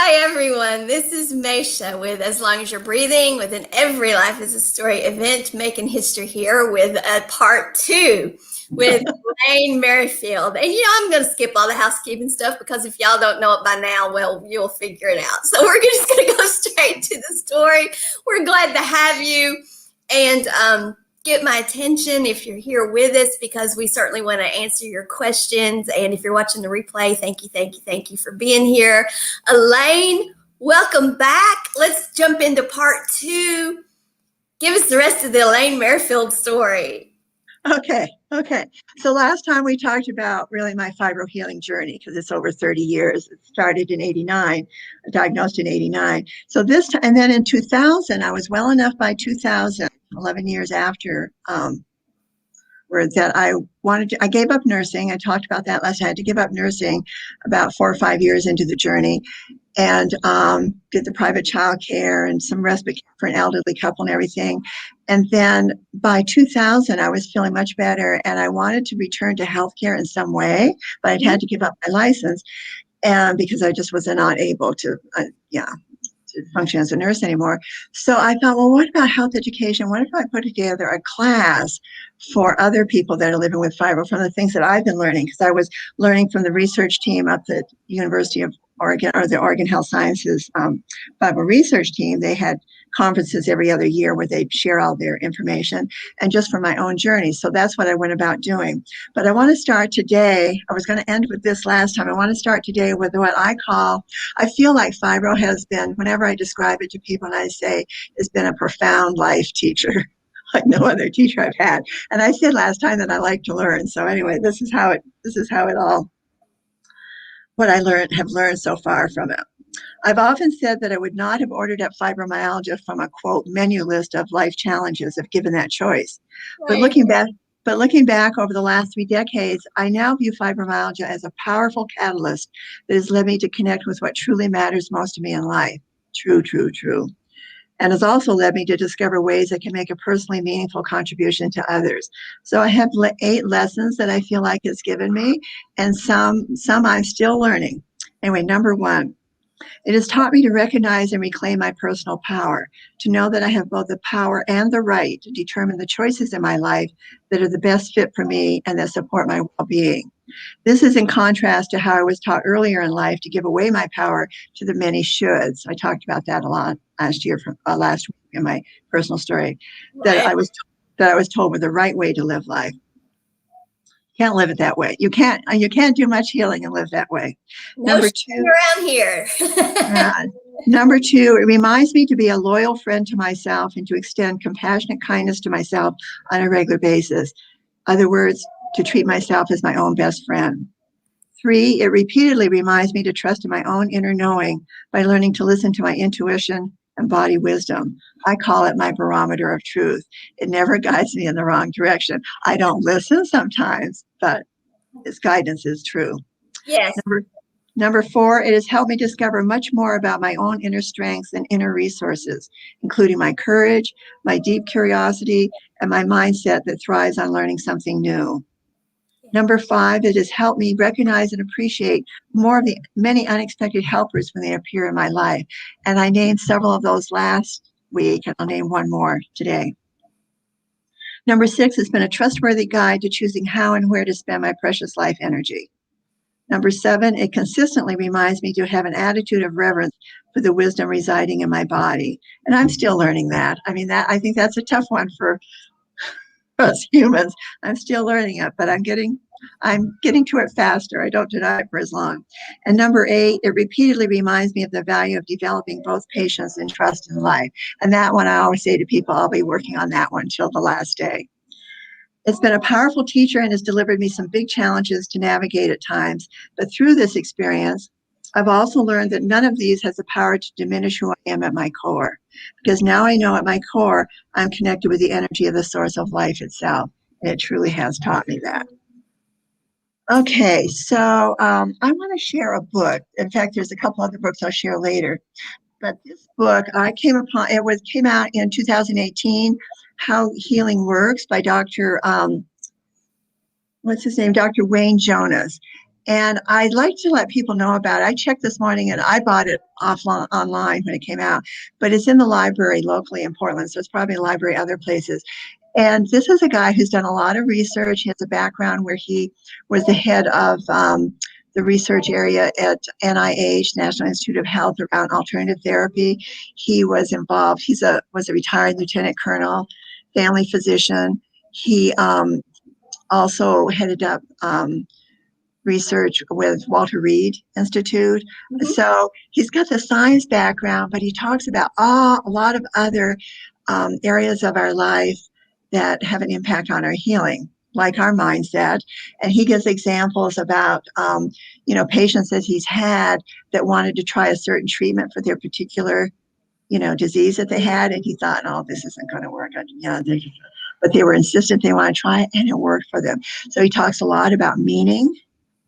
Hi, everyone. This is Mesha with As Long as You're Breathing, with an Every Life is a Story event, making history here with a part two with Elaine Merryfield. And I'm going to skip all the housekeeping stuff because if y'all don't know it by now, well, you'll figure it out. So we're just going to go straight to the story. We're glad to have you and get my attention if you're here with us, because we certainly want to answer your questions. And if you're watching the replay, thank you for being here. Elaine, welcome back. Let's jump into part two. Give us the rest of the Elaine Merryfield story. Okay. So last time we talked about really my fibro healing journey, because it's over 30 years. It started in 89, diagnosed in 89. So and then in 2000, I was well enough by 2000, 11 years after, that I gave up nursing. I talked about that last time. I had to give up nursing about 4 or 5 years into the journey, and did the private child care and some respite care for an elderly couple and everything. And then by 2000, I was feeling much better, and I wanted to return to healthcare in some way, but I'd had to give up my license, and because I just was not able to function as a nurse anymore. So I thought, well, what about health education? What if I put together a class for other people that are living with fibro from the things that I've been learning? Because I was learning from the research team at the University of Oregon, or the Oregon Health Sciences Fibro research team. They had conferences every other year where they'd share all their information, and just for my own journey. So that's what I went about doing. But I want to start today. I was going to end with this last time. I want to start today with what I feel like fibro has been, whenever I describe it to people and I say, it's been a profound life teacher, like no other teacher I've had. And I said last time that I like to learn. So anyway, this is how it all, what I have learned so far from it. I've often said that I would not have ordered up fibromyalgia from a, quote, menu list of life challenges if given that choice. Right. But looking back over the last 3 decades, I now view fibromyalgia as a powerful catalyst that has led me to connect with what truly matters most to me in life. True. And has also led me to discover ways that can make a personally meaningful contribution to others. So I have 8 lessons that I feel like it's given me, and some I'm still learning. Anyway, number 1. It has taught me to recognize and reclaim my personal power, to know that I have both the power and the right to determine the choices in my life that are the best fit for me and that support my well-being. This is in contrast to how I was taught earlier in life to give away my power to the many shoulds. I talked about that a lot last week in my personal story, that I was told were the right way to live life. Can't live it that way. You can't do much healing and live that way. No, number 2, around here. Number 2, it reminds me to be a loyal friend to myself and to extend compassionate kindness to myself on a regular basis. Other words, to treat myself as my own best friend. 3, it repeatedly reminds me to trust in my own inner knowing by learning to listen to my intuition and body wisdom. I call it my barometer of truth. It never guides me in the wrong direction. I don't listen sometimes, but its guidance is true. Yes. Number 4, it has helped me discover much more about my own inner strengths and inner resources, including my courage, my deep curiosity, and my mindset that thrives on learning something new. Number 5, it has helped me recognize and appreciate more of the many unexpected helpers when they appear in my life. And I named several of those last week, and I'll name one more today. Number 6, it's been a trustworthy guide to choosing how and where to spend my precious life energy. Number 7, it consistently reminds me to have an attitude of reverence for the wisdom residing in my body. And I'm still learning that. I think that's a tough one for us humans. I'm still learning it, but I'm getting to it faster. I don't deny it for as long. And number 8, it repeatedly reminds me of the value of developing both patience and trust in life. And that one, I always say to people, I'll be working on that one till the last day. It's been a powerful teacher and has delivered me some big challenges to navigate at times. But through this experience, I've also learned that none of these has the power to diminish who I am at my core. Because now I know at my core, I'm connected with the energy of the source of life itself. And it truly has taught me that. Okay, so I want to share a book. In fact, there's a couple other books I'll share later. But this book, I came out in 2018, How Healing Works by Dr. Dr. Wayne Jonas. And I'd like to let people know about it. I checked this morning and I bought it online when it came out, but it's in the library locally in Portland. So it's probably in the library other places. And this is a guy who's done a lot of research. He has a background where he was the head of the research area at NIH, National Institute of Health, around alternative therapy. He was involved. Was a retired lieutenant colonel, family physician. He also headed up research with Walter Reed Institute. Mm-hmm. So he's got the science background, but he talks about a lot of other areas of our life that have an impact on our healing, like our mindset. And he gives examples about, patients that he's had that wanted to try a certain treatment for their particular, disease that they had. And he thought, oh, this isn't going to work. But they were insistent they want to try it, and it worked for them. So he talks a lot about meaning,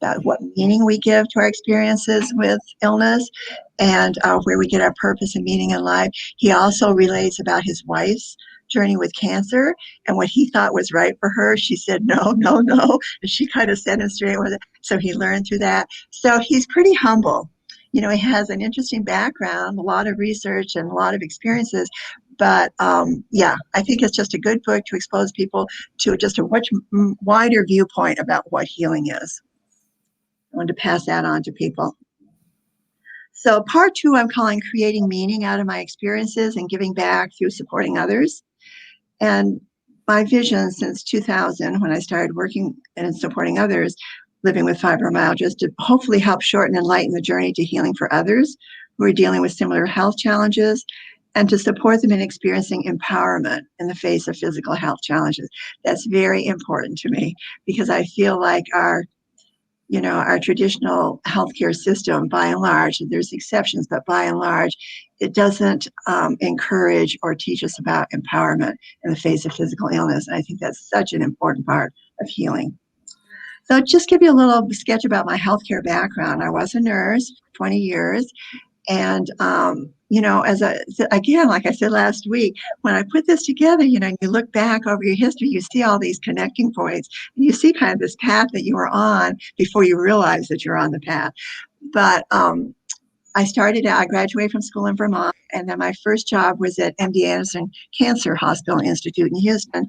about what meaning we give to our experiences with illness, and where we get our purpose and meaning in life. He also relates about his wife's journey with cancer and what he thought was right for her. She said, no, no, no. And she kind of set him straight with it. So he learned through that. So he's pretty humble. He has an interesting background, a lot of research and a lot of experiences. But I think it's just a good book to expose people to just a much wider viewpoint about what healing is. I wanted to pass that on to people. So part 2, I'm calling Creating Meaning Out of My Experiences and Giving Back Through Supporting Others. And my vision since 2000, when I started working and supporting others living with fibromyalgia, is to hopefully help shorten and lighten the journey to healing for others who are dealing with similar health challenges, and to support them in experiencing empowerment in the face of physical health challenges. That's very important to me, because I feel like our traditional healthcare system, by and large, there's exceptions, but by and large, it doesn't encourage or teach us about empowerment in the face of physical illness. And I think that's such an important part of healing. So I'll just give you a little sketch about my healthcare background. I was a nurse for 20 years. And, again, like I said last week, when I put this together, you look back over your history, you see all these connecting points, and you see kind of this path that you were on before you realize that you're on the path. But I graduated from school in Vermont, and then my first job was at MD Anderson Cancer Hospital Institute in Houston.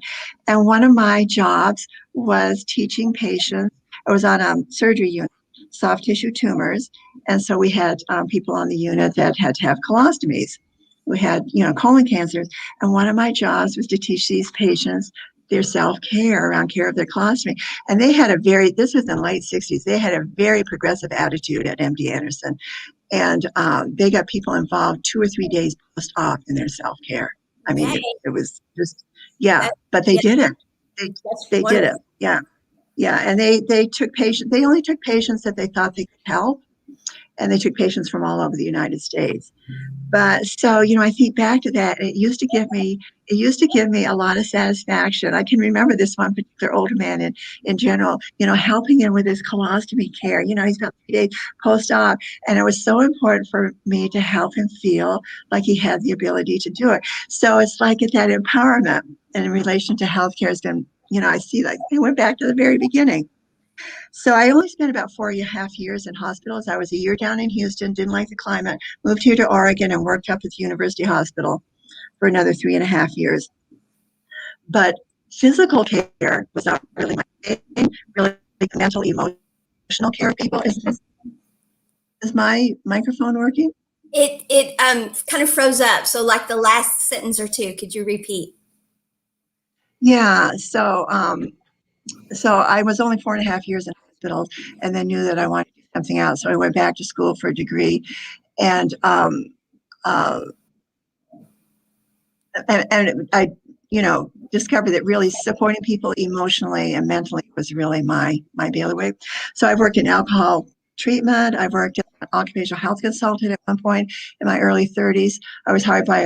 And one of my jobs was teaching patients. I was on a surgery unit, soft tissue tumors. And so we had people on the unit that had to have colostomies. We had, colon cancers. And one of my jobs was to teach these patients their self-care around care of their colostomy. And they had this was in the late 60s, they had a very progressive attitude at MD Anderson. And they got people involved 2 or 3 days post-op in their self-care. I mean, it was just, but they did it. They did it. Yeah. Yeah. And they took patients, they only took patients that they thought they could help. And they took patients from all over the United States. But so, I think back to that, it used to give me a lot of satisfaction. I can remember this one particular older man in general, helping him with his colostomy care. He's got 3 days post-op, and it was so important for me to help him feel like he had the ability to do it. So it's like that empowerment in relation to healthcare has been, I see like I went back to the very beginning. So I only spent about 4.5 years in hospitals. I was a year down in Houston, didn't like the climate, moved here to Oregon and worked up at the University Hospital for another 3.5 years. But physical care was not really my thing, really mental, emotional care of people. Is my microphone working? It kind of froze up. So like the last sentence or two, could you repeat? Yeah, so I was only 4.5 years in hospitals, and then knew that I wanted to do something else. So I went back to school for a degree, and I discovered that really supporting people emotionally and mentally was really my bailiwick. So I've worked in alcohol treatment. I've worked as an occupational health consultant at one point in my early 30s. I was hired by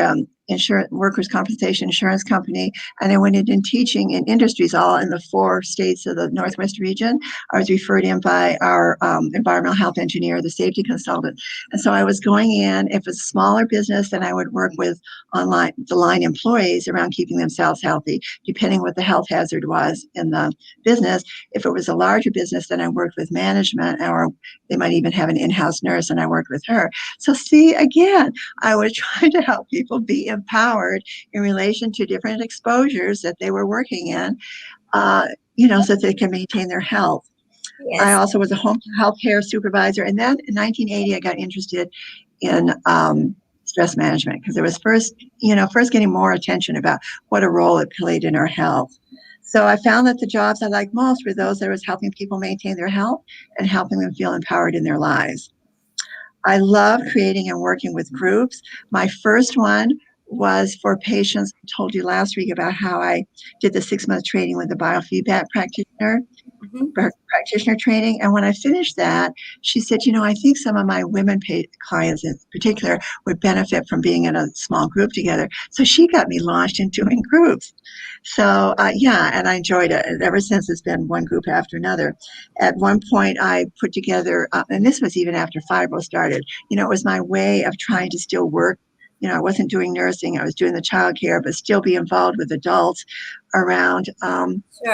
workers' compensation insurance company, and I went in teaching in industries all in the 4 states of the Northwest region. I was referred in by our environmental health engineer, the safety consultant. And so I was going in, if it's a smaller business, then I would work with the line employees around keeping themselves healthy, depending what the health hazard was in the business. If it was a larger business, then I worked with management, or they might even have an in-house nurse, and I worked with her. So see, again, I was trying to help people be empowered in relation to different exposures that they were working in, so that they can maintain their health. Yes. I also was a home health care supervisor. And then in 1980, I got interested in stress management because it was first getting more attention about what a role it played in our health. So I found that the jobs I liked most were those that was helping people maintain their health and helping them feel empowered in their lives. I love creating and working with groups. My first one was for patients. I told you last week about how I did the 6-month training with the biofeedback practitioner. Practitioner training. And when I finished that, she said, I think some of my women clients in particular would benefit from being in a small group together. So she got me launched in doing groups. So and I enjoyed it. And ever since, it's been one group after another. At one point, I put together, and this was even after Fibro started, it was my way of trying to still work. I wasn't doing nursing. I was doing the childcare, but still be involved with adults around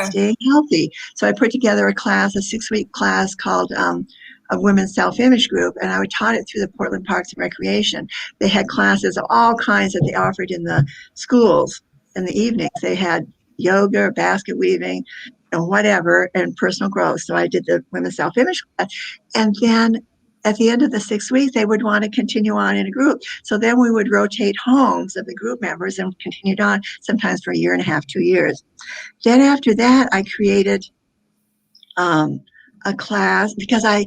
staying healthy. So I put together a 6-week class called a Women's Self-Image Group, and I taught it through the Portland Parks and Recreation. They had classes of all kinds that they offered in the schools in the evenings. They had yoga, basket weaving, and whatever, and personal growth. So I did the Women's Self-Image class. And then at the end of the 6 weeks, they would want to continue on in a group. So then we would rotate homes of the group members and continued on sometimes for 1.5 years, 2 years. Then after that, I created a class because I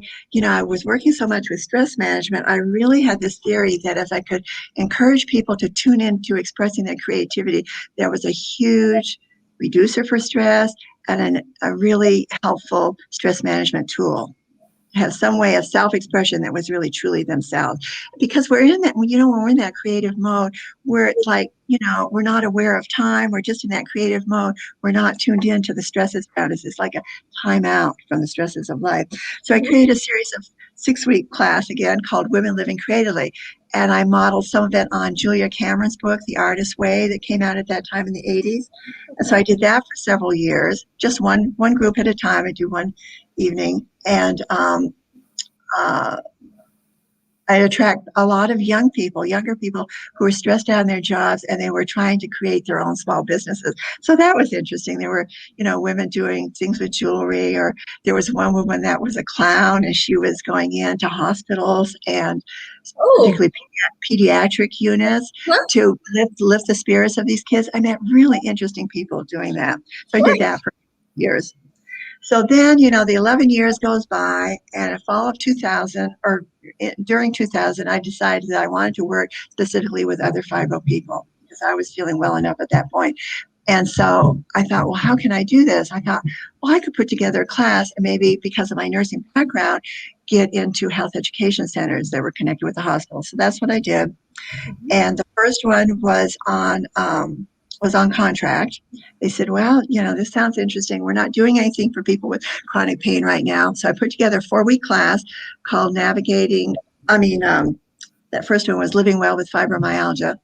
was working so much with stress management. I really had this theory that if I could encourage people to tune into expressing their creativity, there was a huge reducer for stress and a really helpful stress management tool. Have some way of self-expression that was really truly themselves, because we're in that, when we're in that creative mode where it's like, we're not aware of time. We're just in that creative mode. We're not tuned into the stresses around us. It's like a time out from the stresses of life. So I created a series of 6-week class again called Women Living Creatively. And I modeled some of it on Julia Cameron's book, The Artist's Way, that came out at that time in the 80s. And so I did that for several years, just one group at a time. I do one evening. And I attract a lot of younger people who were stressed out in their jobs, and they were trying to create their own small businesses. So that was interesting. There were, women doing things with jewelry, or there was one woman that was a clown, and she was going into hospitals and particularly pediatric units to lift the spirits of these kids. I met really interesting people doing that. So I did that for years. So then, the 11 years goes by, and in fall of 2000, or during 2000, I decided that I wanted to work specifically with other fibro people because I was feeling well enough at that point. And so I thought, well, how can I do this? I thought, well, I could put together a class and maybe, because of my nursing background, get into health education centers that were connected with the hospital. So that's what I did. And the first one was on contract. They said, well, this sounds interesting. We're not doing anything for people with chronic pain right now. So I put together a 4-week class called that first one was Living Well with Fibromyalgia.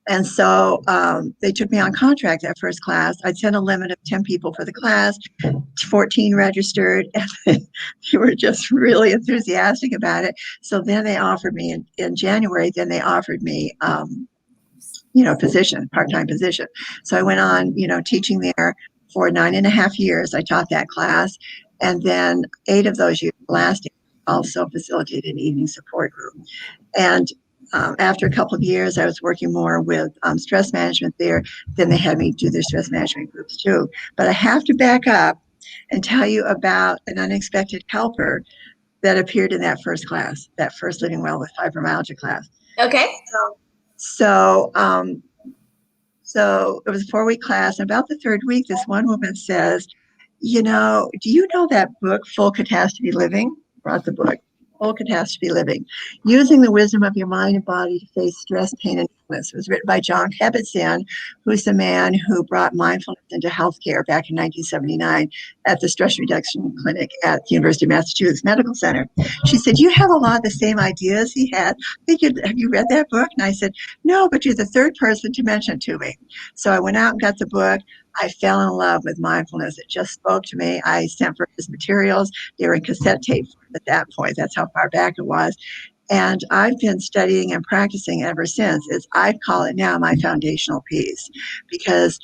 And so they took me on contract that first class. I'd set a limit of 10 people for the class, 14 registered, and they were just really enthusiastic about it. So then they offered me in January, position, part-time position. So I went on, teaching there for 9.5 years. I taught that class. And then 8 of those years last year, also facilitated an evening support group. And after a couple of years, I was working more with stress management there. Then they had me do their stress management groups too. But I have to back up and tell you about an unexpected helper that appeared in that first class, that first Living Well with Fibromyalgia class. Okay. So it was a 4-week class. And about the 3rd week, this one woman says, do you know that book, Full Catastrophe Living? Brought the book, Full Catastrophe Living, using the wisdom of your mind and body to face stress, pain, and Mindfulness. It was written by John Kabat-Zinn, who's the man who brought mindfulness into healthcare back in 1979 at the Stress Reduction Clinic at the University of Massachusetts Medical Center. She said, "You have a lot of the same ideas he had. Have you read that book?" And I said, "No, but you're the third person to mention it to me." So I went out and got the book. I fell in love with mindfulness. It just spoke to me. I sent for his materials. They were in cassette tape at that point. That's how far back it was. And I've been studying and practicing ever since. I call it now my foundational piece, because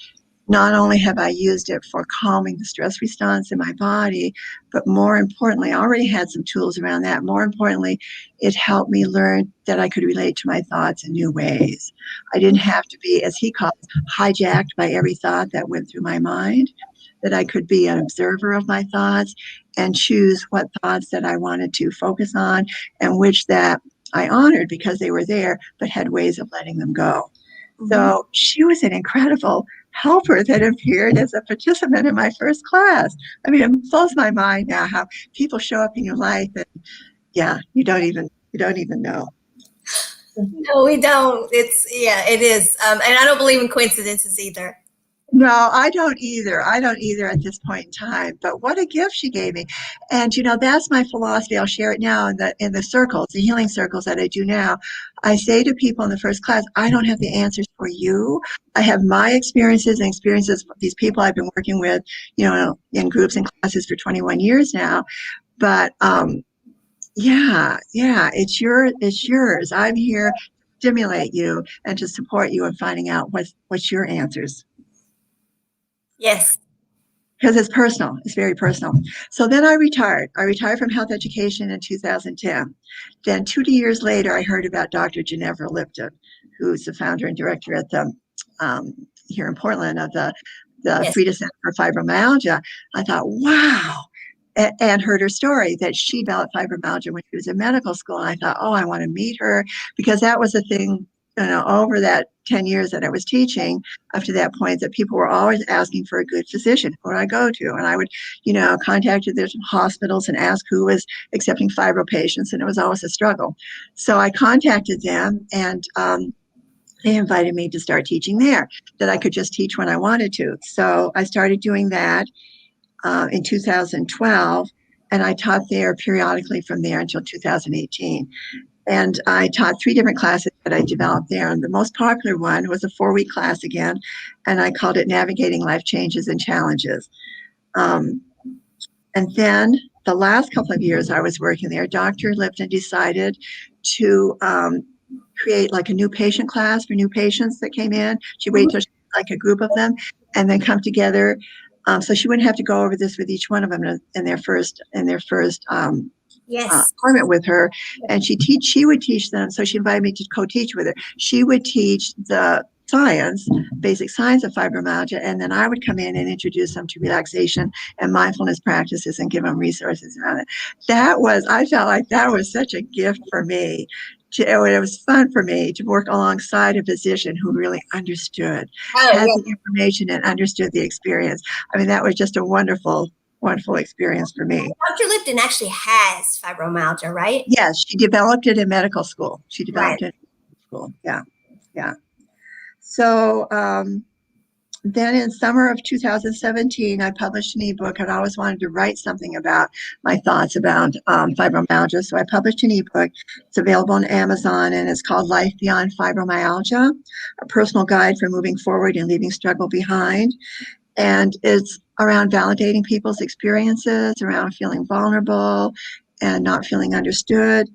not only have I used it for calming the stress response in my body, but more importantly, I already had some tools around that. More importantly, it helped me learn that I could relate to my thoughts in new ways. I didn't have to be, as he calls, hijacked by every thought that went through my mind, that I could be an observer of my thoughts and choose what thoughts that I wanted to focus on and which that I honored because they were there, but had ways of letting them go. So she was an incredible helper that appeared as a participant in my first class. I mean, it blows my mind now how people show up in your life and you don't even know. No, we don't. It is. And I don't believe in coincidences either. No, I don't either. I don't either at this point in time. But what a gift she gave me. And that's my philosophy. I'll share it now in the circles, the healing circles that I do now. I say to people in the first class, I don't have the answers for you. I have my experiences and experiences of these people I've been working with, in groups and classes for 21 years now. But it's yours. I'm here to stimulate you and to support you in finding out what's your answers. Yes. Because it's personal. It's very personal. So then I retired. I retired from health education in 2010. Then 2 years later, I heard about Dr. Ginevra Lipton, who's the founder and director at the here in Portland of the Yes. Frida Center for Fibromyalgia. I thought, wow. And heard her story that she developed fibromyalgia when she was in medical school. And I thought, I want to meet her, because that was the thing, over that 10 years that I was teaching up to that point, that people were always asking for a good physician. Who do I go to? And I would, contact the hospitals and ask who was accepting fibro patients. And it was always a struggle. So I contacted them, and they invited me to start teaching there, that I could just teach when I wanted to. So I started doing that in 2012, and I taught there periodically from there until 2018. And I taught 3 different classes that I developed there. And the most popular one was a 4-week class again, and I called it Navigating Life Changes and Challenges. And then the last couple of years I was working there, Dr. Lipton decided to create like a new patient class for new patients that came in. She waited till she had like a group of them and then come together. So she wouldn't have to go over this with each one of them in their first appointment with her. And she would teach them. So she invited me to co-teach with her. She would teach the basic science of fibromyalgia, and then I would come in and introduce them to relaxation and mindfulness practices and give them resources around it. I felt like that was such a gift for me. It was fun for me to work alongside a physician who really understood, had the information and understood the experience. I mean, that was just a wonderful experience for me. Dr. Lipton actually has fibromyalgia, right? Yes, she developed it in medical school. It in medical school. Yeah. So then in summer of 2017, I published an ebook. I'd always wanted to write something about my thoughts about fibromyalgia. So I published an ebook. It's available on Amazon, and it's called Life Beyond Fibromyalgia, a personal guide for moving forward and leaving struggle behind. And it's around validating people's experiences, around feeling vulnerable and not feeling understood,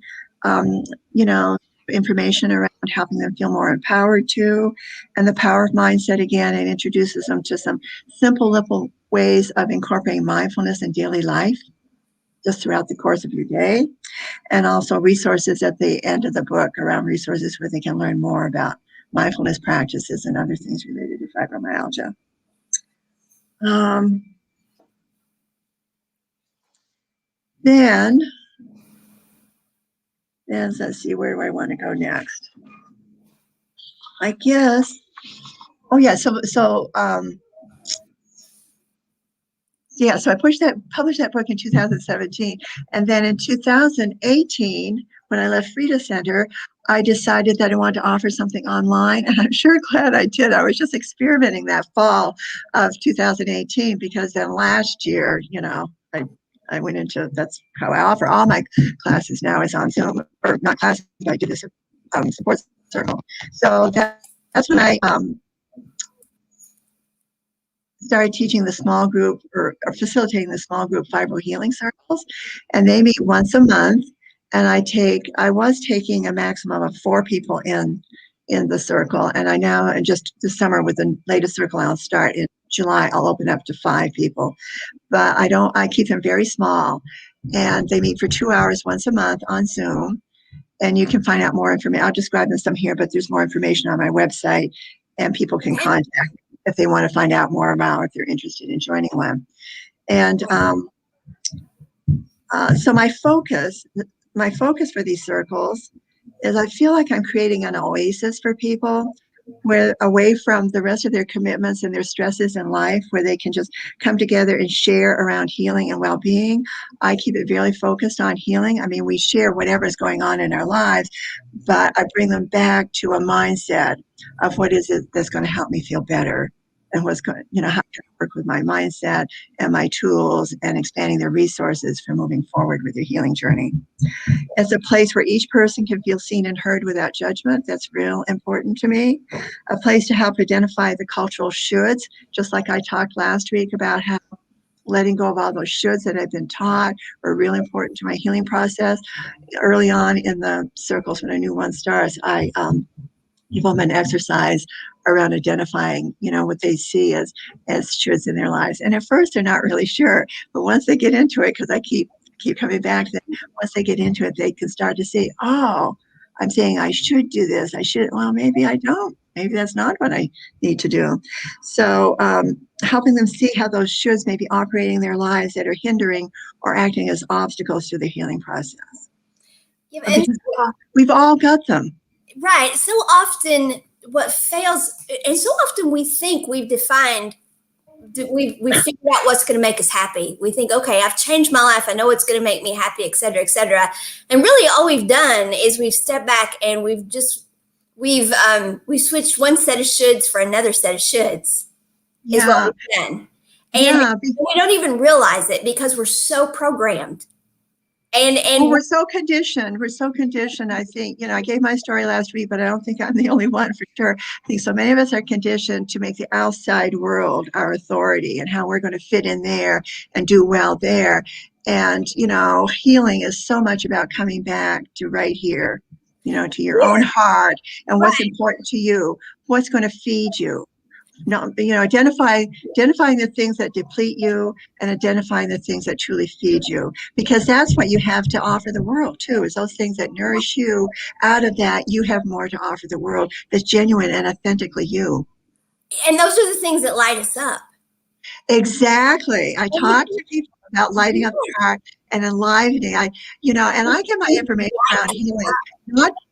information around helping them feel more empowered too, and the power of mindset again, and introduces them to some simple little ways of incorporating mindfulness in daily life just throughout the course of your day, and also resources at the end of the book around resources where they can learn more about mindfulness practices and other things related to fibromyalgia. Then let's see, where do I want to go next? I guess. Oh yeah. So yeah, so I published that book in 2017. And then in 2018, when I left Frida Center, I decided that I wanted to offer something online. And I'm sure glad I did. I was just experimenting that fall of 2018 because then last year, I went into, that's how I offer all my classes now is on Zoom, or not classes, I do this support circle. So that's when I started teaching the small group or facilitating the small group Fibro Healing Circles, and they meet once a month. And I was taking a maximum of 4 people in the circle, and I now, and just this summer with the latest circle I'll start in July, I'll open up to 5 people. But I keep them very small, and they meet for 2 hours once a month on Zoom. And you can find out more information. I'll describe them some here, but there's more information on my website, and people can contact me if they want to find out more about, if they're interested in joining one. And so my focus for these circles is I feel like I'm creating an oasis for people, where away from the rest of their commitments and their stresses in life, where they can just come together and share around healing and well-being. I keep it very focused on healing. I mean, we share whatever is going on in our lives, but I bring them back to a mindset of what is it that's going to help me feel better, and what's going, how can I work with my mindset and my tools, and expanding their resources for moving forward with their healing journey. It's a place where each person can feel seen and heard without judgment. That's real important to me. A place to help identify the cultural shoulds, just like I talked last week about how letting go of all those shoulds that I've been taught were really important to my healing process. Early on in the circles, when I knew one stars, I give them an exercise around identifying, what they see as shoulds in their lives. And at first they're not really sure, but once they get into it, because I keep coming back, then once they get into it, they can start to see, oh, I'm saying I should do this. Well, maybe I don't. Maybe that's not what I need to do. So helping them see how those shoulds may be operating in their lives that are hindering or acting as obstacles to the healing process. Yeah, because we've all got them. Right. So often what fails, and so often we think we've defined, we figured out what's going to make us happy. We think, okay, I've changed my life. I know it's going to make me happy, et cetera, et cetera. And really all we've done is we've stepped back and we've switched one set of shoulds for another set of shoulds. Is what we've done. And we don't even realize it because we're so programmed. And we're so conditioned. I think, I gave my story last week, but I don't think I'm the only one for sure. I think so many of us are conditioned to make the outside world our authority and how we're going to fit in there and do well there. And, healing is so much about coming back to right here, to your own heart and what's important to you, what's going to feed you. No, identifying the things that deplete you and identifying the things that truly feed you, because that's what you have to offer the world too, is those things that nourish you. Out of that, you have more to offer the world that's genuine and authentically you. And those are the things that light us up. Exactly. I talk to people about lighting up their heart and enlivening. And I get my information around healing,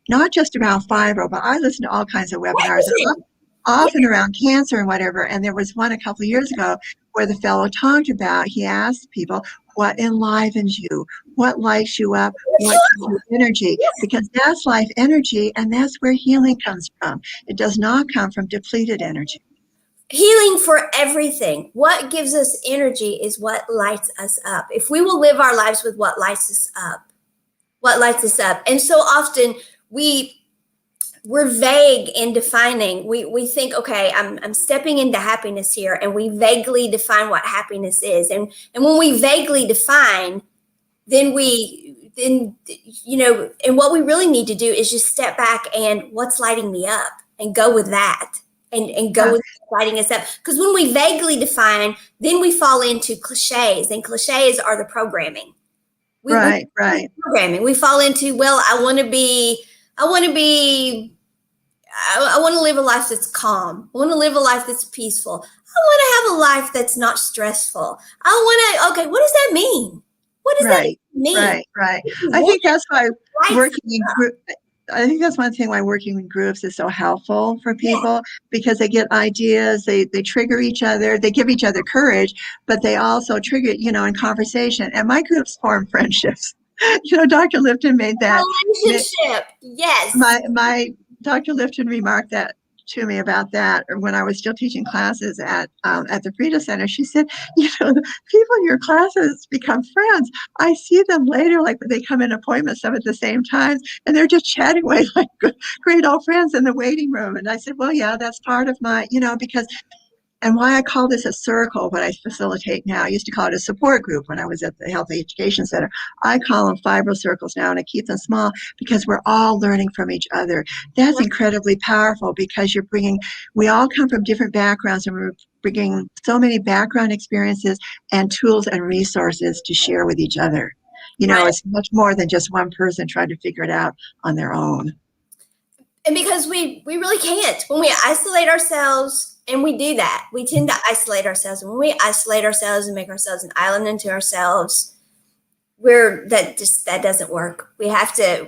not just around fibro, but I listen to all kinds of webinars. Often around cancer and whatever. And there was one a couple of years ago where the fellow talked about, he asked people, what enlivens you? What lights you up? What gives you energy? Because that's life energy, and that's where healing comes from. It does not come from depleted energy. Healing for everything. What gives us energy is what lights us up. If we will live our lives with what lights us up. And so often we're vague in defining. We think, okay, I'm stepping into happiness here, and we vaguely define what happiness is. And when we vaguely define, then and what we really need to do is just step back and what's lighting me up and go with that and go with lighting us up. Because when we vaguely define, then we fall into cliches, and cliches are the programming. Right. Programming. We fall into, well, I want to live a life that's calm. I want to live a life that's peaceful. I want to have a life that's not stressful. Okay, what does that mean? What does that mean? Right. I think that's why working in group, I think that's one thing why working in groups is so helpful for people, because they get ideas, they trigger each other, they give each other courage, but they also trigger, in conversation. And my groups form friendships. Dr. Lifton made that. Relationship. Yes. My Dr. Lifton remarked that to me about that, or when I was still teaching classes at the Frida Center. She said, the people in your classes become friends. I see them later, like when they come in appointments, some at the same time, and they're just chatting away like great old friends in the waiting room. And I said, well, yeah, that's part of my, because. And why I call this a circle, what I facilitate now, I used to call it a support group when I was at the Health Education Center. I call them Fibro Circles now, and I keep them small because we're all learning from each other. That's incredibly powerful, because we all come from different backgrounds, and we're bringing so many background experiences and tools and resources to share with each other. It's much more than just one person trying to figure it out on their own. And because we really can't. When we isolate ourselves, and we do that, we tend to isolate ourselves. And when we isolate ourselves and make ourselves an island unto ourselves, that doesn't work. We have to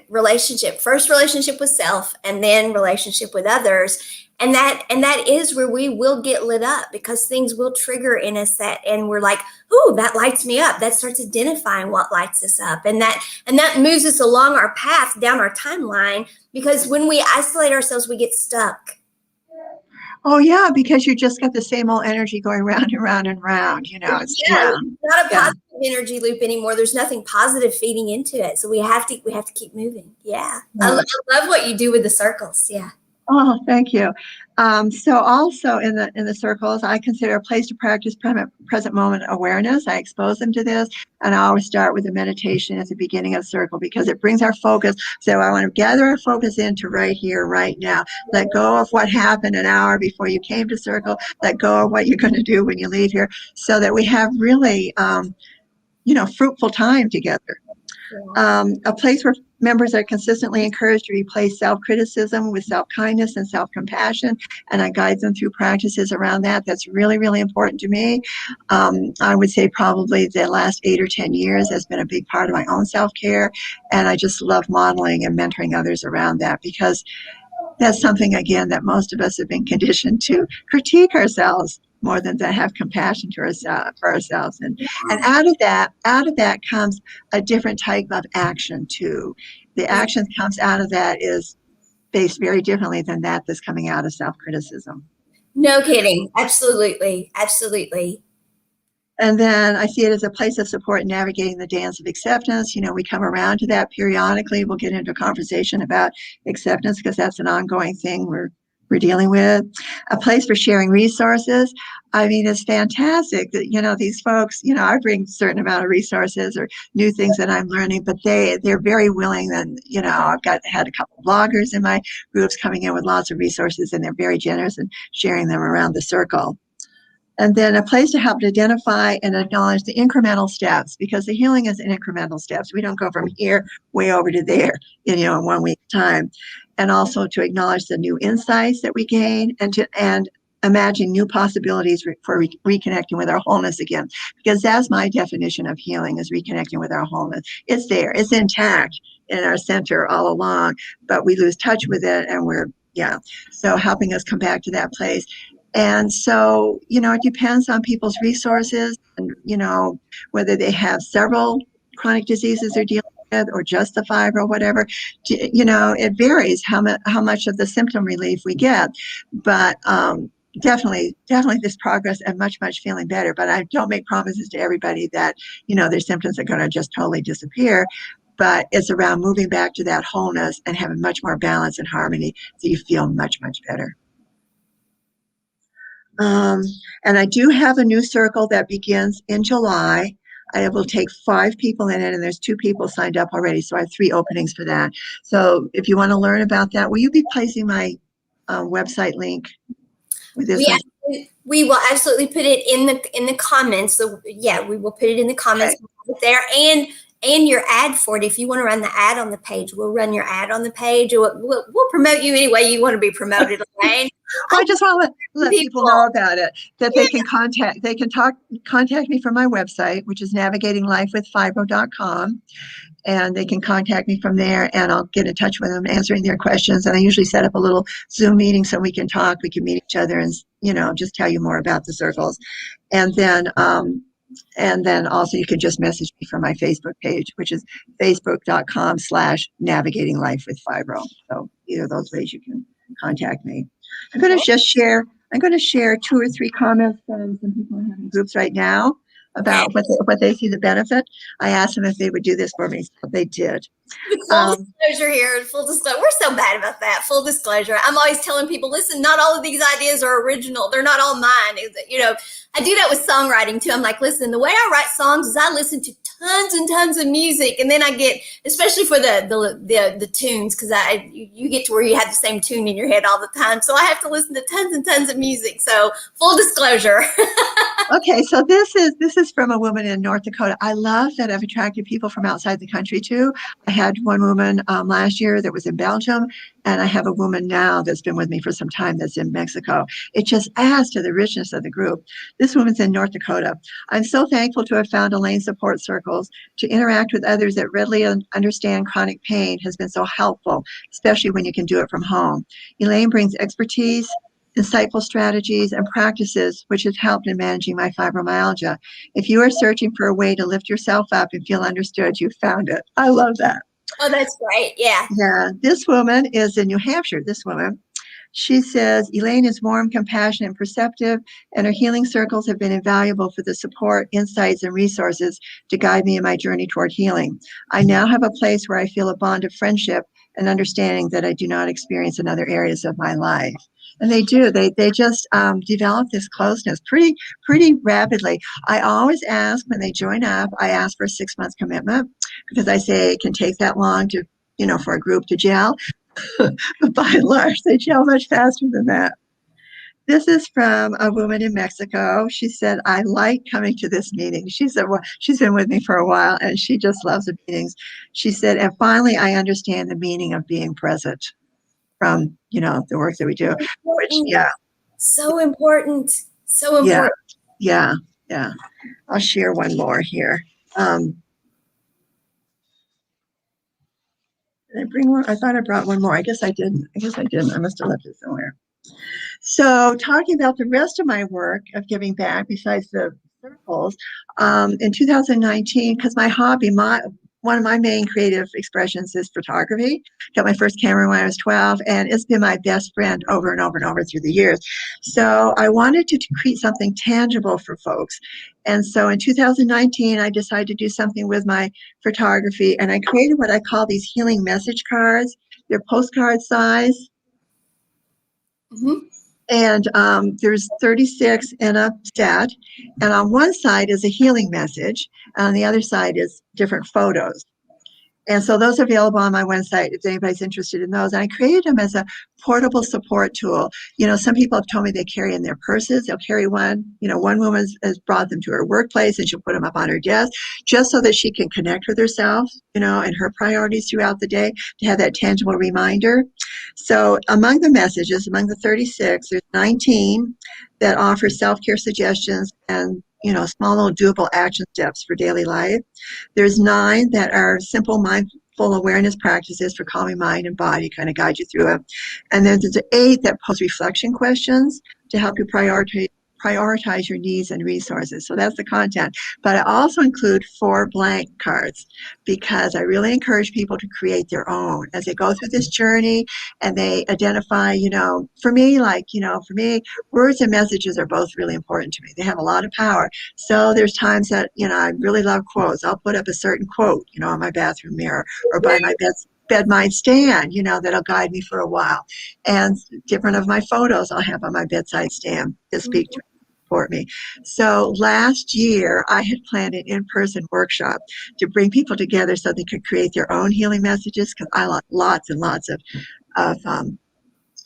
first relationship with self, and then relationship with others. And that is where we will get lit up, because things will trigger in us and we're like, ooh, that lights me up. That starts identifying what lights us up. And that moves us along our path, down our timeline, because when we isolate ourselves, we get stuck. Oh, yeah, because you just got the same old energy going round and round and round, Not a positive energy loop anymore. There's nothing positive feeding into it. So we have to keep moving. Yeah. I love what you do with the circles. Yeah. Oh, thank you. So also in the circles, I consider a place to practice present moment awareness. I expose them to this, and I always start with a meditation at the beginning of the circle, because it brings our focus. So I want to gather our focus into right here, right now. Let go of what happened an hour before you came to circle. Let go of what you're going to do when you leave here, so that we have really, fruitful time together. A place where members are consistently encouraged to replace self-criticism with self-kindness and self-compassion, and I guide them through practices around that. That's really, really important to me. I would say probably the last 8 or 10 years has been a big part of my own self-care, and I just love modeling and mentoring others around that, because that's something, again, that most of us have been conditioned to critique ourselves more than to have compassion for ourselves. And out of that comes a different type of action too. The action that comes out of that is based very differently than that's coming out of self-criticism. No kidding. Absolutely. Absolutely. And then I see it as a place of support in navigating the dance of acceptance. We come around to that periodically. We'll get into a conversation about acceptance, because that's an ongoing thing we're dealing with. A place for sharing resources. I mean, it's fantastic that, these folks, I bring a certain amount of resources or new things that I'm learning, but they're very willing. And, I've had a couple of bloggers in my groups coming in with lots of resources, and they're very generous in sharing them around the circle. And then a place to help identify and acknowledge the incremental steps, because the healing is in incremental steps. We don't go from here way over to there, in 1 week's time. And also to acknowledge the new insights that we gain, and imagine new possibilities for reconnecting with our wholeness again. Because that's my definition of healing, is reconnecting with our wholeness. It's there, it's intact in our center all along, but we lose touch with it, and so helping us come back to that place. And so, it depends on people's resources and, whether they have several chronic diseases they're dealing with, or just the fibro, whatever. It varies how much of the symptom relief we get. But definitely this progress and much feeling better. But I don't make promises to everybody that, their symptoms are going to just totally disappear. But it's around moving back to that wholeness and having much more balance and harmony, so you feel much better. And I do have a new circle that begins in July. I will take 5 people in it, and there's 2 people signed up already, so I have 3 openings for that. So if you want to learn about that, will you be placing my website link with this? We will absolutely put it in the comments. So yeah, we will put it in the comments there, and your ad for it. If you want to run the ad on the page, we'll run your ad on the page. We'll promote you any way you want to be promoted, Elaine. Well, I just want to let people know People. about it, that Yeah. they can contact me from my website, which is navigatinglifewithfibro.com. And they can contact me from there, and I'll get in touch with them answering their questions. And I usually set up a little Zoom meeting so we can talk, we can meet each other and, just tell you more about the circles. And then also you can just message me from my Facebook page, which is facebook.com/navigatinglifewithfibro. So either of those ways you can contact me. I'm going to just share, I'm going to share 2 or 3 comments from some people I have in groups right now Okay. about what they see the benefit. I asked them if they would do this for me, so they did. Full disclosure here, full disclosure. We're so bad about that. Full disclosure. I'm always telling people, listen, not all of these ideas are original. They're not all mine. I do that with songwriting too. I'm like, listen, the way I write songs is I listen to tons and tons of music, and then I get, especially for the tunes, because you get to where you have the same tune in your head all the time. So I have to listen to tons and tons of music. So full disclosure. Okay, so this is from a woman in North Dakota. I love that I've attracted people from outside the country too. I had one woman last year that was in Belgium, and I have a woman now that's been with me for some time that's in Mexico. It just adds to the richness of the group. This woman's in North Dakota. I'm so thankful to have found Elaine support circles. To interact with others that readily understand chronic pain has been so helpful, especially when you can do it from home. Elaine brings expertise, insightful strategies, and practices which have helped in managing my fibromyalgia. If you are searching for a way to lift yourself up and feel understood, you've found it. I love that. Oh, that's great. Yeah. Yeah, this woman is in New Hampshire. This woman, she says, Elaine is warm, compassionate, and perceptive, and her healing circles have been invaluable for the support, insights, and resources to guide me in my journey toward healing. I now have a place where I feel a bond of friendship and understanding that I do not experience in other areas of my life. And they do. They just develop this closeness pretty rapidly. I always ask when they join up. I ask for a 6-month commitment because I say it can take that long to, for a group to gel. But by and large, they gel much faster than that. This is from a woman in Mexico. She said, I like coming to this meeting. She said, well, she's been with me for a while and she just loves the meetings. She said, and finally, I understand the meaning of being present from, the work that we do, which, So important. So yeah, important. yeah. I'll share one more here. Did I bring one? I thought I brought one more. I guess I didn't. I must have left it somewhere. So talking about the rest of my work of giving back besides the circles, in 2019, because my hobby, one of my main creative expressions is photography. Got my first camera when I was 12, and it's been my best friend over and over and over through the years. So I wanted to create something tangible for folks. And so in 2019, I decided to do something with my photography, and I created what I call these healing message cards. They're postcard size. Mm-hmm. And there's 36 in a set. And on one side is a healing message. And on the other side is different photos. And so those are available on my website if anybody's interested in those. And I created them as a portable support tool. Some people have told me they carry in their purses. They'll carry one. One woman has brought them to her workplace and she'll put them up on her desk just so that she can connect with herself, and her priorities throughout the day to have that tangible reminder. So among the messages, among the 36, there's 19 that offer self-care suggestions and small little doable action steps for daily life. There's 9 that are simple mindful awareness practices for calming mind and body, kind of guide you through it. And then there's 8 that pose reflection questions to help you prioritize your needs and resources. So that's the content. But I also include 4 blank cards because I really encourage people to create their own as they go through this journey and they identify, for me, words and messages are both really important to me. They have a lot of power. So there's times that, I really love quotes. I'll put up a certain quote, on my bathroom mirror or by my bedside stand, that'll guide me for a while. And different of my photos I'll have on my bedside stand to speak to support me. So last year, I had planned an in-person workshop to bring people together so they could create their own healing messages because I like lots and lots of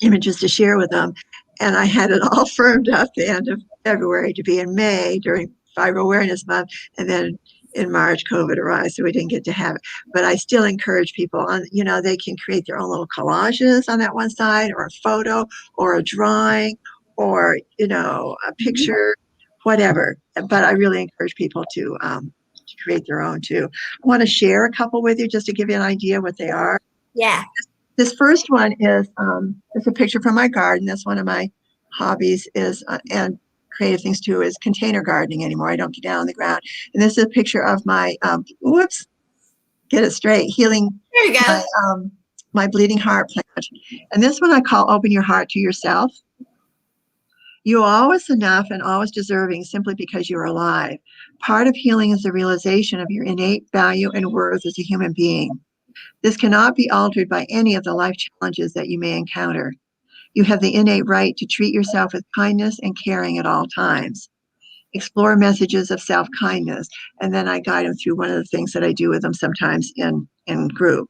images to share with them. And I had it all firmed up the end of February to be in May during Fibro Awareness Month. And then in March, COVID arrived, so we didn't get to have it. But I still encourage people on, they can create their own little collages on that one side, or a photo, or a drawing, or, a picture, whatever. But I really encourage people to create their own too. I want to share a couple with you just to give you an idea what they are. Yeah. This first one is it's a picture from my garden. That's one of my hobbies and creative things too, is container gardening anymore. I don't get down on the ground. And this is a picture of my, get it straight, healing There you go. my bleeding heart plant. And this one I call Open Your Heart to Yourself. You are always enough and always deserving simply because you are alive. Part of healing is the realization of your innate value and worth as a human being. This cannot be altered by any of the life challenges that you may encounter. You have the innate right to treat yourself with kindness and caring at all times. Explore messages of self-kindness. And then I guide them through one of the things that I do with them sometimes in group.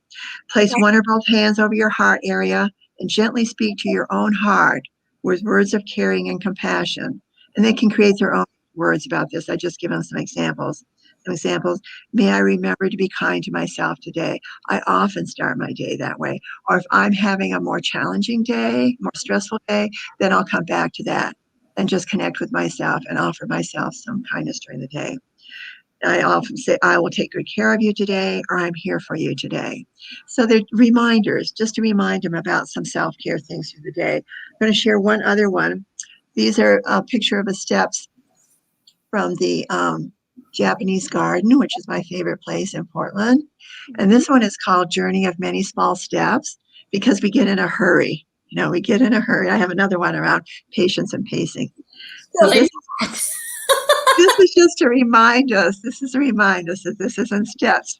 Place one or both hands over your heart area and gently speak to your own heart with words of caring and compassion. And they can create their own words about this. I just give them some examples. May I remember to be kind to myself today. I often start my day that way. Or if I'm having a more challenging day, more stressful day, then I'll come back to that and just connect with myself and offer myself some kindness during the day. I often say, I will take good care of you today, or I'm here for you today. So they're reminders, just to remind them about some self-care things through the day. I'm going to share one other one. These are a picture of the steps from the Japanese garden, which is my favorite place in Portland. And this one is called Journey of Many Small Steps, because we get in a hurry. We get in a hurry. I have another one around patience and pacing. So this is just to remind us, that this is in steps.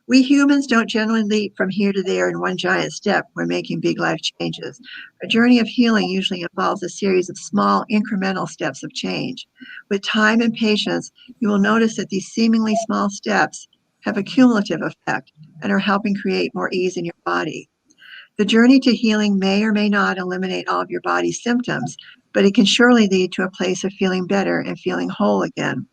We humans don't generally leap from here to there in one giant step. We're making big life changes. A journey of healing usually involves a series of small incremental steps of change. With time and patience, you will notice that these seemingly small steps have a cumulative effect and are helping create more ease in your body. The journey to healing may or may not eliminate all of your body's symptoms, but it can surely lead to a place of feeling better and feeling whole again.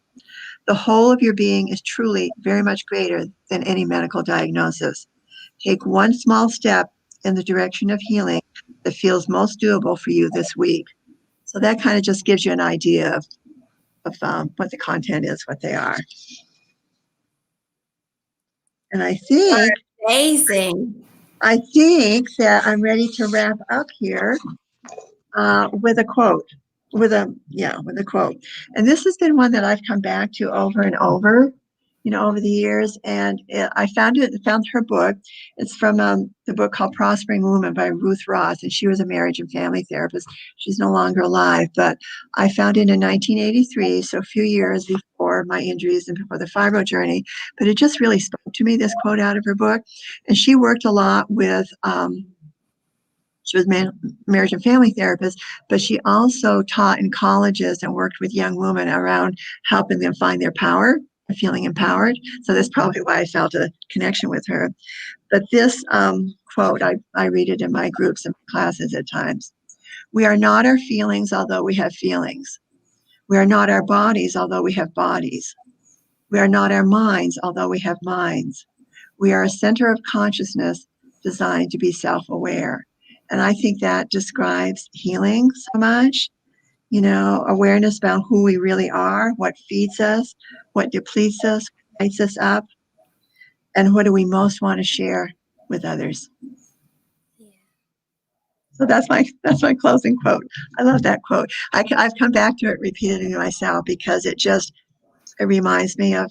The whole of your being is truly very much greater than any medical diagnosis. Take one small step in the direction of healing that feels most doable for you this week. So that kind of just gives you an idea of what the content is, what they are. And I think amazing. I think that I'm ready to wrap up here with a quote. With a quote. And this has been one that I've come back to over and over, over the years. And I found her book. It's from the book called Prospering Woman by Ruth Ross. And she was a marriage and family therapist. She's no longer alive, but I found it in 1983, so a few years before my injuries and before the fibro journey. But it just really spoke to me, this quote out of her book. And she worked a lot with she was marriage and family therapist, but she also taught in colleges and worked with young women around helping them find their power and feeling empowered. So that's probably why I felt a connection with her. But this quote, I read it in my groups and classes at times. We are not our feelings, although we have feelings. We are not our bodies, although we have bodies. We are not our minds, although we have minds. We are a center of consciousness designed to be self-aware. And I think that describes healing so much, awareness about who we really are, what feeds us, what depletes us, what lights us up, and what do we most want to share with others. Yeah. So that's my closing quote. I love that quote. I've come back to it repeatedly myself because it reminds me of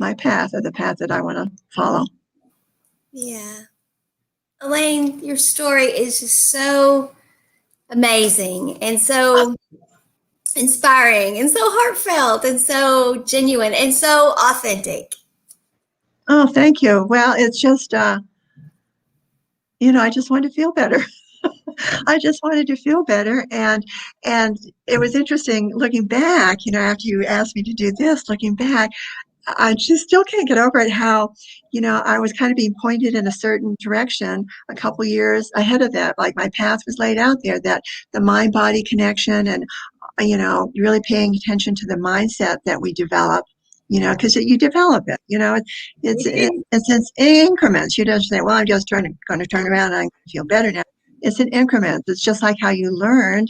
my path, of the path that I want to follow. Yeah. Elaine, your story is just so amazing and so inspiring and so heartfelt and so genuine and so authentic. Oh, thank you. Well, it's just, I just wanted to feel better. I just wanted to feel better. And it was interesting looking back, after you asked me to do this, looking back, I just still can't get over it how, I was kind of being pointed in a certain direction a couple years ahead of that. Like my path was laid out there, that the mind-body connection and, really paying attention to the mindset that we develop, because you develop it. It's in increments. You don't say, well, I'm just going to turn around and I feel better now. It's in increments. It's just like how you learned,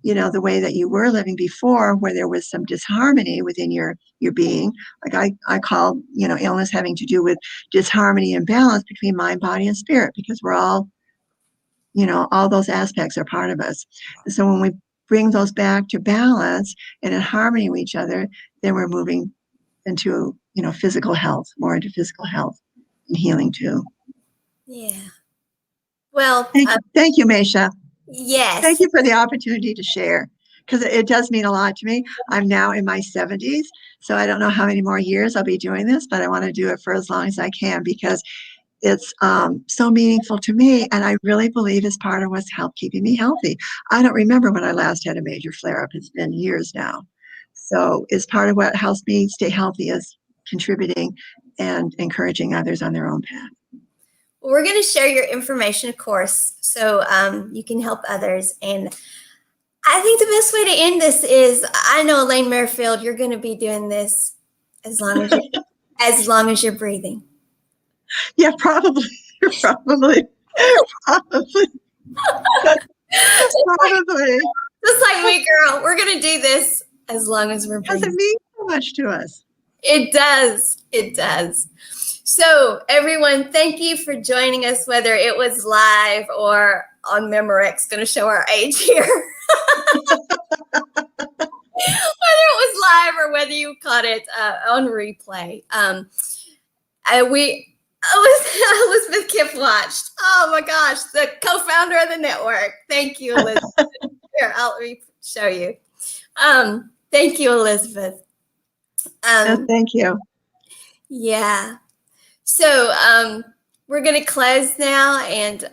the way that you were living before, where there was some disharmony within your being. Like I call, illness having to do with disharmony and balance between mind, body, and spirit, because we're all, all those aspects are part of us. And so when we bring those back to balance and in harmony with each other, then we're moving into, physical health, more into physical health and healing too. Yeah. Well, thank you, Meisha. Yes. Thank you for the opportunity to share, because it does mean a lot to me. I'm now in my 70s, so I don't know how many more years I'll be doing this, but I want to do it for as long as I can, because it's so meaningful to me, and I really believe it's part of what's keeping me healthy. I don't remember when I last had a major flare-up. It's been years now. So it's part of what helps me stay healthy, is contributing and encouraging others on their own path. Well, we're going to share your information, of course, so you can help others. And I think the best way to end this is, I know, Elaine Merryfield, you're going to be doing this as long as you're breathing. Yeah, probably. Probably. Just like me, girl. We're going to do this as long as we're breathing. Because it means so much to us. It does. It does. So, everyone, thank you for joining us, whether it was live or on Memorex, going to show our age here. Whether it was live or whether you caught it on replay. Elizabeth Kipp watched. Oh my gosh, the co-founder of the network. Thank you, Elizabeth. Here, let me show you. Thank you, Elizabeth. Thank you. Yeah. So we're going to close now, and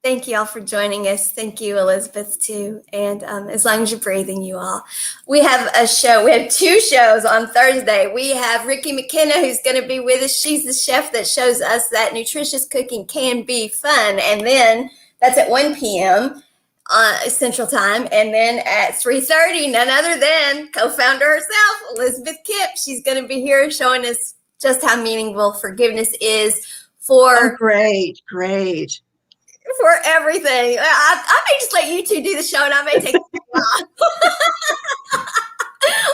thank you all for joining us. Thank you, Elizabeth, too. And as long as you're breathing, you all. We have a show. We have 2 shows on Thursday. We have Ricky McKenna, who's going to be with us. She's the chef that shows us that nutritious cooking can be fun. And then that's at 1 p.m. Central Time. And then at 3:30, none other than co-founder herself, Elizabeth Kipp. She's going to be here showing us just how meaningful forgiveness is for great. For everything. I may just let you 2 do the show, and I may take it off.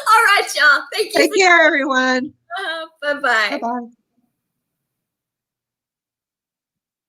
All right, y'all. Thank you. Take care, everyone. Bye-bye. Bye-bye.